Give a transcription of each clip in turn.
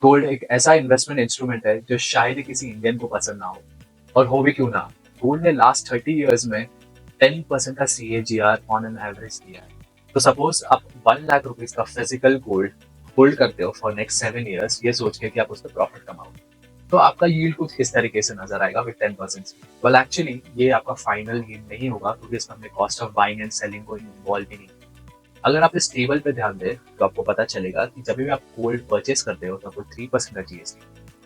Gold एक ऐसा investment instrument है जो शायद ही किसी इंडियन को पसंद ना हो, और हो भी क्यों ना। गोल्ड ने लास्ट 30 इयर्स में 10% का CAGR ऑन एन एवरेज दिया है। तो सपोज आप 1 लाख रुपीज का फिजिकल गोल्ड होल्ड करते हो फॉर नेक्स्ट 7 इयर्स, ये सोच के कि आप उससे प्रॉफिट कमाओ, तो आपका यील्ड कुछ इस तरीके से नजर आएगा विद 10%। वेल एक्चुअली ये आपका फाइनल यील्ड नहीं होगा, क्योंकि इसमें हमने cost of buying and selling को इन्वॉल्व ही नहीं। अगर आप इस टेबल पे ध्यान दें तो आपको पता चलेगा कि जब भी आप गोल्ड परचेज करते हो तो आपको 3% का GST,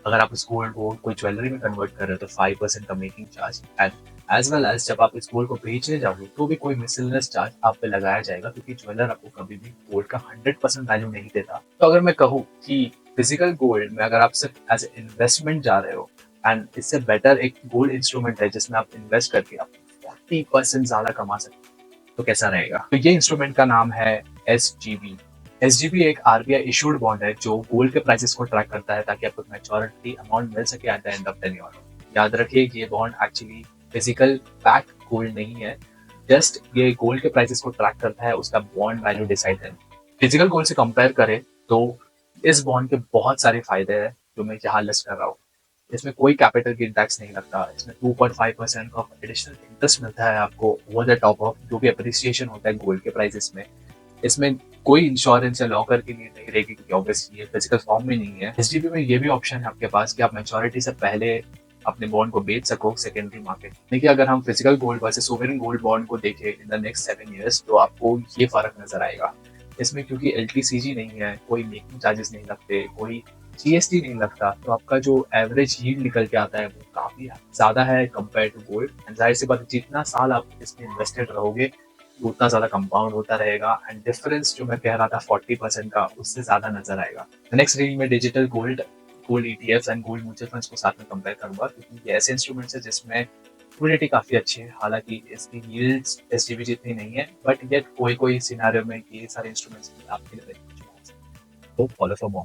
अगर आप इस गोल्ड को कोई ज्वेलरी में कन्वर्ट कर रहे हो तो 5% का making charge, and as well as जब आप इस गोल्ड को बेचने जाओगे तो भी कोई मिसलेनियस चार्ज आप पे लगाया जाएगा, क्योंकि ज्वेलर आपको कभी भी गोल्ड का 100% वैल्यू नहीं देता। तो अगर मैं कहूँ कि फिजिकल गोल्ड में अगर आप सिर्फ एज इन्वेस्टमेंट जा रहे हो, एंड इससे बेटर एक गोल्ड इंस्ट्रूमेंट है जिसमें आप इन्वेस्ट करके आप 40% ज्यादा कमा सकते हो, तो कैसा रहेगा। तो ये इंस्ट्रूमेंट का नाम है SGB। SGB एक RBI इशूड बॉन्ड है जो गोल्ड के प्राइसेस को ट्रैक करता है, ताकि आपको मैच्योरिटी अमाउंट मिल सके at the end of tenure. याद रखिए कि ये bond actually physical back gold नहीं है, जस्ट ये गोल्ड के प्राइसेस को ट्रैक करता है, उसका बॉन्ड वैल्यू डिसाइड है। फिजिकल गोल्ड से कंपेयर करें तो इस बॉन्ड के बहुत सारे फायदे हैं जो मैं यहाँ लिस्ट कर रहा हूँ। इसमें कोई कैपिटल गेन टैक्स नहीं लगता, इसमें 2.5% ऑफ एडिशनल इंटरेस्ट मिलता है आपको ओवर द टॉप ऑफ जो भी अप्रिसिएशन होता है गोल्ड के प्राइसेस में। इसमें कोई इंश्योरेंस या लॉकर की नीड नहीं रहेगी, क्योंकि ऑब्वियसली ये फिजिकल फॉर्म में नहीं है। SGB में ये भी ऑप्शन है आपके पास कि आप मैच्योरिटी से पहले अपने बॉन्ड को बेच सको सेकेंडरी मार्केट। देखिए, अगर हम physical gold versus sovereign gold bond को देखें इन द नेक्स्ट 7 इयर्स, तो आपको ये फर्क नजर आएगा। इसमें क्योंकि LTCG नहीं है, कोई मेकिंग चार्जेस नहीं लगते, कोई GST नहीं लगता, तो आपका जो एवरेज यील्ड निकल के आता है वो काफी ज्यादा है कंपेयर टू गोल्ड। एंड जाहिर सी बात है, जितना साल आप इसमें इन्वेस्टेड रहोगे उतना ज्यादा कंपाउंड होता रहेगा, एंड डिफरेंस जो मैं कह रहा था 40% का, उससे ज्यादा नजर आएगा। नेक्स्ट रील में digital gold, gold ETFs and gold mutual funds को साथ में कंपेयर करूंगा, क्योंकि ये ऐसे इंस्ट्रूमेंट्स है जिसमें लिक्विडिटी काफी अच्छी है। हालांकि इसकी यील्ड्स SGB जितनी नहीं है, बट येट कोई कोई सिनेरियो में ये सारे इंस्ट्रूमेंट्स आपके लिए तो फॉलो फॉर मोर।